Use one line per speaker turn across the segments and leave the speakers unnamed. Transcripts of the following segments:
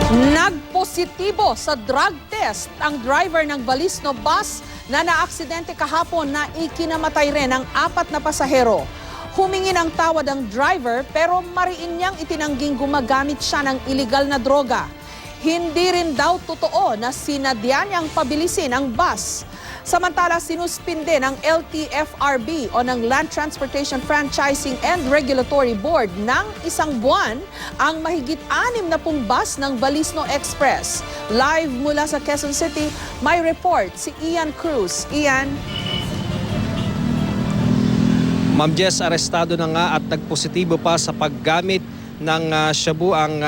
Nagpositibo sa drug test ang driver ng Valisno bus na naaksidente kahapon na ikinamatay rin ang 4 na pasahero. Humingi ng tawad ang driver pero mariin niyang itinangging gumagamit siya ng iligal na droga. Hindi rin daw totoo na sinadya niyang pabilisin ang bus. Samantala, sinuspinde ng LTFRB o ng Land Transportation Franchising and Regulatory Board ng 1 buwan ang mahigit 60 bus ng Valisno Express. Live mula sa Quezon City, may report si Ian Cruz. Ian?
Ma'am Jess, arestado na nga at nagpositibo pa sa paggamit ng shabu ang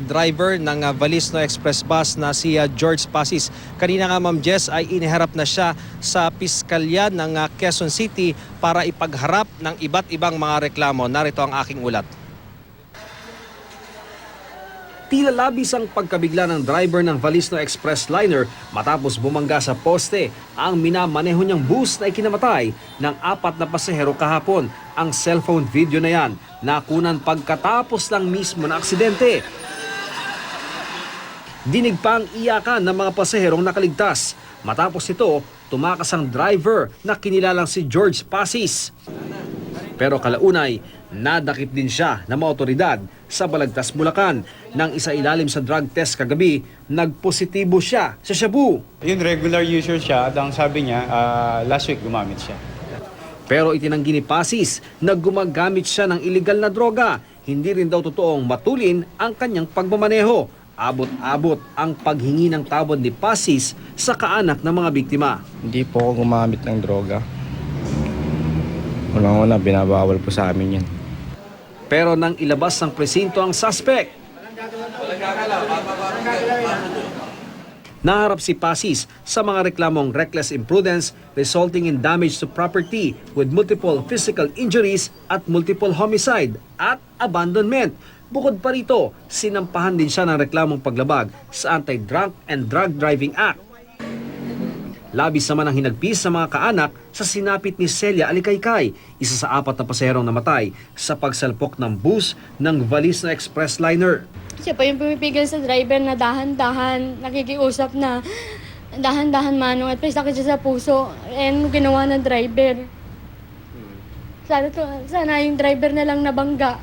driver ng Valisno Express bus na si George Pasis. Kanina nga Ma'am Jess ay iniharap na siya sa piskalya ng Quezon City para ipagharap ng iba't ibang mga reklamo. Narito ang aking ulat. Tila labis ang pagkabigla ng driver ng Valisno Express liner matapos bumangga sa poste ang minamaneho niyang bus na ikinamatay ng 4 na pasahero kahapon. Ang cellphone video na yan nakunan pagkatapos lang mismo ng aksidente. Dinig pa ang iyakan ng mga pasaherong nakaligtas. Matapos ito, tumakas ang driver na kinilalang si George Pasis. Pero kalaunay, nadakip din siya ng mga otoridad sa Balagtas, Bulacan. Nang isailalim sa drug test kagabi, nagpositibo siya sa shabu.
Yung regular user siya, at ang sabi niya, last week gumamit siya.
Pero itinanggi ni Pasis na gumagamit siya ng iligal na droga. Hindi rin daw totoong matulin ang kanyang pagmamaneho. Abot-abot ang paghingi ng tawad ni Pasis sa kaanak ng mga biktima.
Hindi po ako gumamit ng droga. Unang-una, binabawal po sa amin yan.
Pero nang ilabas ng presinto ang suspect, naharap si Pasis sa mga reklamong reckless imprudence resulting in damage to property with multiple physical injuries at multiple homicide at abandonment. Bukod pa rito, sinampahan din siya ng reklamong paglabag sa Anti-Drunk and Drug Driving Act. Labis naman ang hinagpis sa mga kaanak sa sinapit ni Celia Alikaykay, isa sa 4 na pasaherong namatay sa pagsalpok ng bus ng Valisno Express liner.
Siya pa yung pumipigil sa driver na dahan-dahan, nakikiusap na dahan-dahan manong at may sakit siya sa puso. And ginawa ng driver. Sana yung driver na lang nabangga.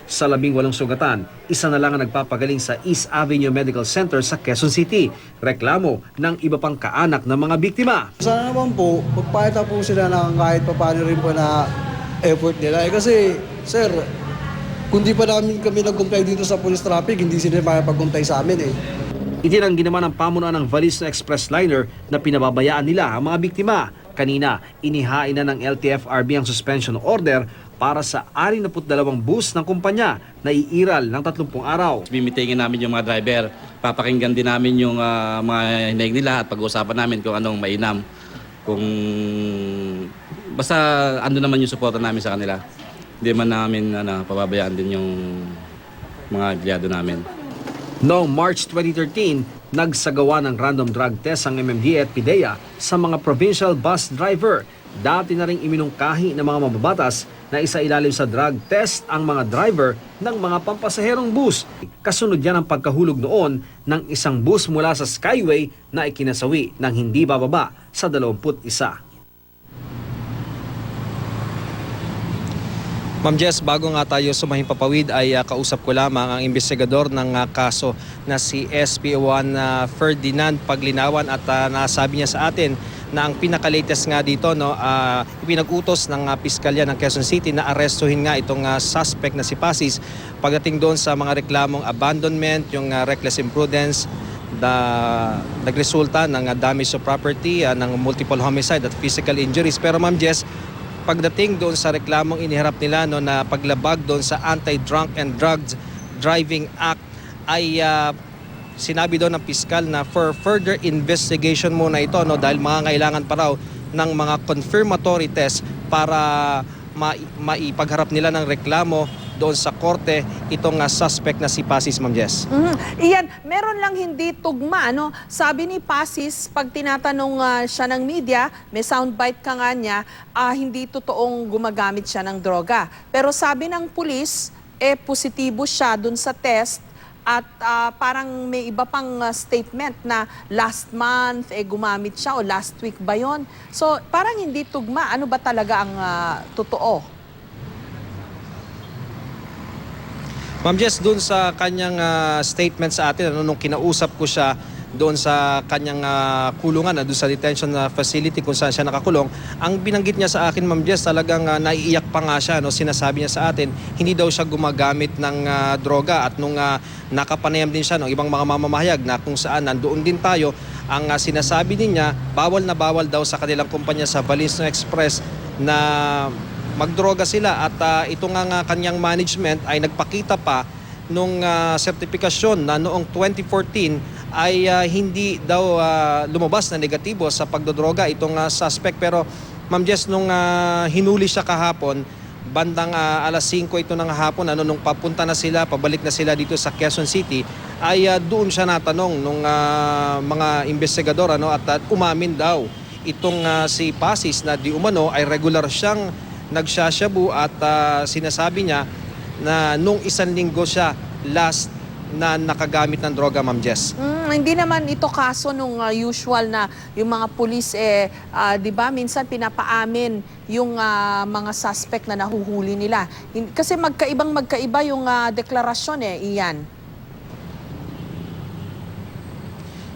Sa 18 sugatan, isa na lang ang nagpapagaling sa East Avenue Medical Center sa Quezon City. Reklamo ng iba pang kaanak ng mga biktima.
Sana naman po, magpahita po sila ng kahit paano rin po na effort nila. Kasi, sir, kung di pa namin kami nag-comply dito sa police traffic, hindi sila makapag-comply sa amin eh.
Itinanggi naman ng pamunuan ng Valisno Express liner na pinababayaan nila ang mga biktima. Kanina, inihain na ng LTFRB ang suspension order para sa 62 bus ng kumpanya na iiral ng 30 araw.
Bimitingin namin yung mga driver, papakinggan din namin yung mga hinaing nila at pag-uusapan namin kung anong mainam. Kung basta ano naman yung suporta namin sa kanila. Hindi man namin pababayaan din yung mga empleyado namin.
Noong March 2013, nagsagawa ng random drug test ang MMDA at PIDEA sa mga provincial bus driver. Dati na ring iminungkahi ng mga mababatas na isailalim sa drug test ang mga driver ng mga pampasaherong bus. Kasunod yan ang pagkahulog noon ng isang bus mula sa Skyway na ikinasawi ng hindi bababa sa 21. Ma'am Jess, bago nga tayo sumahimpapawid ay kausap ko lamang ang investigador ng kaso na si SP1 Ferdinand Paglinawan at nasabi niya sa atin na ang pinaka-latest nga dito ipinag-utos ng piskalya ng Quezon City na arestuhin nga itong suspect na si Pasis pagdating doon sa mga reklamong abandonment, yung reckless imprudence, nagresulta ng damage to property, ng multiple homicide at physical injuries. Pero Ma'am Jess, pagdating doon sa reklamong iniharap nila na paglabag doon sa Anti-Drunk and Drug Driving Act ay sinabi doon ng piskal na for further investigation muna ito dahil mangangailangan pa raw ng mga confirmatory test para maipagharap nila ng reklamo doon sa korte itong suspect na si Pasis, Ma'am Jess.
Iyan, meron lang hindi tugma. Sabi ni Pasis, pag tinatanong siya ng media, may soundbite ka nga niya, hindi totoong gumagamit siya ng droga. Pero sabi ng pulis, positibo siya doon sa test at parang may iba pang statement na last month gumamit siya o last week ba yon? So parang hindi tugma. Ano ba talaga ang totoo?
Ma'am Jess, doon sa kanyang statement sa atin, nung kinausap ko siya doon sa kanyang kulungan, doon sa detention facility kung saan siya nakakulong, ang binanggit niya sa akin, Ma'am Jess, talagang naiiyak pa nga siya. Sinasabi niya sa atin, hindi daw siya gumagamit ng droga, at nung nakapanayam din siya ng ibang mga mamamahayag na kung saan nandoon din tayo, ang sinasabi din niya, bawal na bawal daw sa kanilang kumpanya sa Balisno Express na magdroga sila, at ito nga kanyang management ay nagpakita pa nung sertifikasyon na noong 2014 ay hindi daw lumabas na negatibo sa pagdodroga itong suspect. Pero Ma'am Jess, nung hinuli siya kahapon, bandang alas 5 ito ng hapon, nung papunta na sila, pabalik na sila dito sa Quezon City, ay doon siya natanong nung mga investigador, at umamin daw itong si Pasis na di umano ay regular siyang nagsasyabu, at sinasabi niya na nung 1 linggo siya last na nakagamit ng droga, Ma'am Jess.
Hindi naman ito kaso nung usual na yung mga pulis, di ba, minsan pinapaamin yung mga suspect na nahuhuli nila. Kasi magkaiba yung deklarasyon Ian.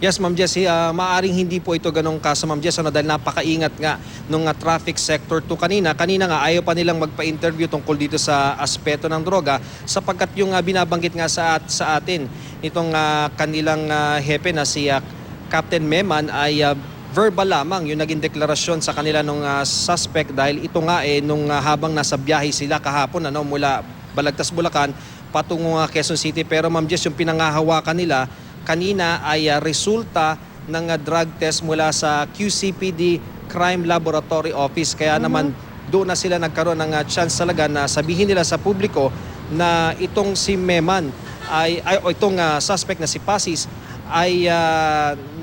Yes, Ma'am Jess, maaring hindi po ito ganong kaso, Ma'am Jess, dahil napakaingat nga nung traffic sector to kanina. Kanina nga ayaw pa nilang magpa-interview tungkol dito sa aspeto ng droga, sapagkat yung binabanggit nga sa atin itong kanilang hepe na si Captain Meman ay verbal lamang yung naging deklarasyon sa kanila nung suspect, dahil ito nga nung habang nasa biyahe sila kahapon mula Balagtas, Bulacan patungo Quezon City. Pero Ma'am Jess, yung pinangahawakan nila kanina ay resulta ng drug test mula sa QCPD Crime Laboratory Office. Kaya naman doon na sila nagkaroon ng chance talaga na sabihin nila sa publiko na itong si Meman o itong suspect na si Pasis ay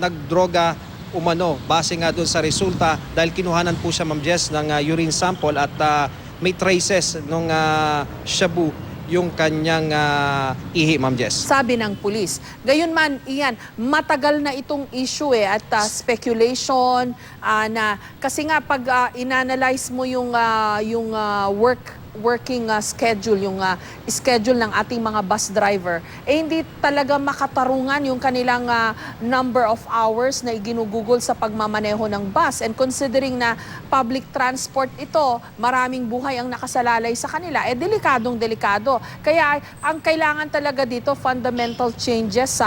nagdroga umano base nga doon sa resulta, dahil kinuhanan po siya, Ma'am Jess, ng urine sample, at may traces ng shabu yung kanyang ihi, Ma'am Jess.
Sabi ng pulis. Gayunman, Ian, matagal na itong issue at speculation na kasi nga pag inanalyze mo yung working schedule, yung schedule ng ating mga bus driver, hindi talaga makatarungan yung kanilang number of hours na iginugugol sa pagmamaneho ng bus. And considering na public transport ito, maraming buhay ang nakasalalay sa kanila, delikadong-delikado. Kaya ang kailangan talaga dito, fundamental changes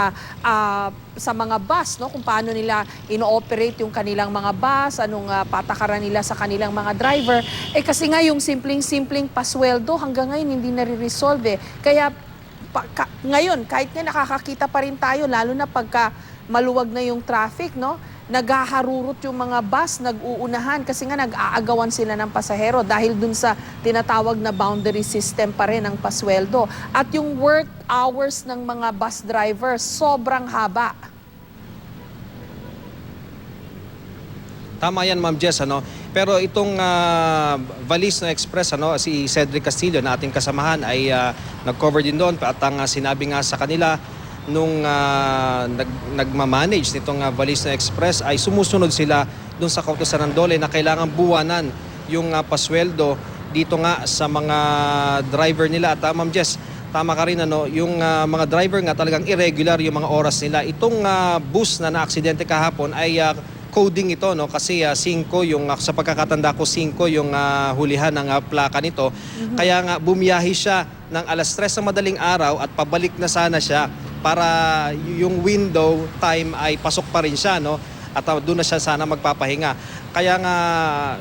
sa mga bus, kung paano nila ino-operate yung kanilang mga bus, anong patakaran nila sa kanilang mga driver. Kasi nga yung simpleng pasweldo hanggang ngayon hindi nare-resolve. Kaya ngayon, kahit nga nakakakita pa rin tayo, lalo na pagka maluwag na yung traffic, naghaharurot yung mga bus, nag-uunahan kasi nga nag-aagawan sila ng pasahero dahil dun sa tinatawag na boundary system pa rin ang pasweldo. At yung work hours ng mga bus driver, sobrang haba.
Tama yan, Ma'am Jess, pero itong Balisno Express, si Cedric Castillo na ating kasamahan ay nag-cover din doon, at ang sinabi nga sa kanila nung nagmamanage nitong Balisno Express ay sumusunod sila doon sa kautusan ng DOLE na kailangan buwanan yung pasweldo dito nga sa mga driver nila. At Ma'am Jess, tama ka rin, yung mga driver nga talagang irregular yung mga oras nila. Itong bus na na-aksidente kahapon ay coding ito, kasi 5 yung sa pagkakatanda ko 5 yung hulihan ng plaka nito. Kaya nga bumiyahe siya ng alas 3 ng madaling araw at pabalik na sana siya para yung window time ay pasok pa rin siya, at doon na siya sana magpapahinga. Kaya nga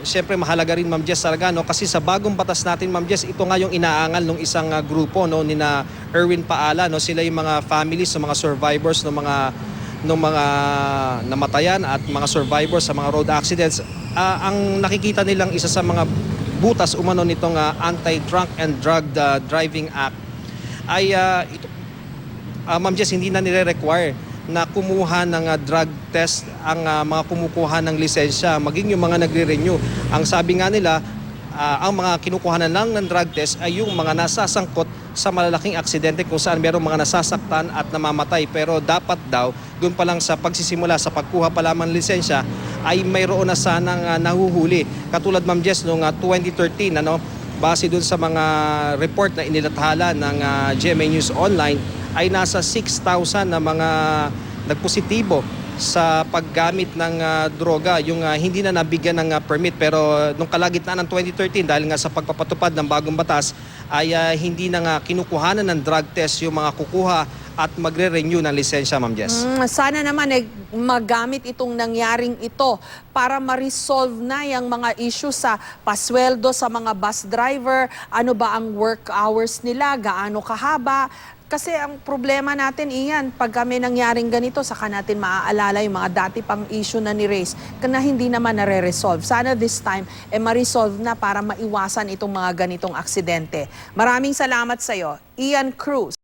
syempre mahalaga rin, Ma'am Jess, talaga, kasi sa bagong batas natin, Ma'am Jess, ito nga yung inaangal ng isang grupo, ni na Erwin Paala, sila yung mga families ng mga survivors ng mga namatayan at mga survivors sa mga road accidents. Ang nakikita nilang isa sa mga butas umano nitong Anti-Drunk and Drug Driving Act ay ito, Ma'am Jess, hindi na nire-require na kumuha ng drug test ang mga kumukuha ng lisensya, maging yung mga nagre-renew. Ang sabi nga nila, ang mga kinukuhanan lang ng drug test ay yung mga nasasangkot sa malalaking aksidente kung saan merong mga nasasaktan at namamatay. Pero dapat daw, doon pa lang sa pagsisimula, sa pagkuha pa lamang ng lisensya, ay mayroon na sanang nahuhuli. Katulad Ma'am Jess, noong 2013, base doon sa mga report na inilathala ng GMA News Online, ay nasa 6,000 na mga nagpositibo sa paggamit ng droga, yung hindi na nabigyan ng permit. Pero nung kalagitnaan ng 2013, dahil nga sa pagpapatupad ng bagong batas, ay hindi na nga kinukuhanan ng drug test yung mga kukuha at magre-renew ng lisensya, Ma'am Jess.
Sana naman magamit itong nangyaring ito para ma-resolve na yung mga issue sa pasweldo sa mga bus driver, ano ba ang work hours nila, gaano kahaba. Kasi ang problema natin, Ian, pag kami nangyaring ganito, saka natin maaalala yung mga dati pang issue na ni-raise na hindi naman nare-resolve. Sana this time, ma-resolve na para maiwasan itong mga ganitong aksidente. Maraming salamat sa'yo, Ian Cruz.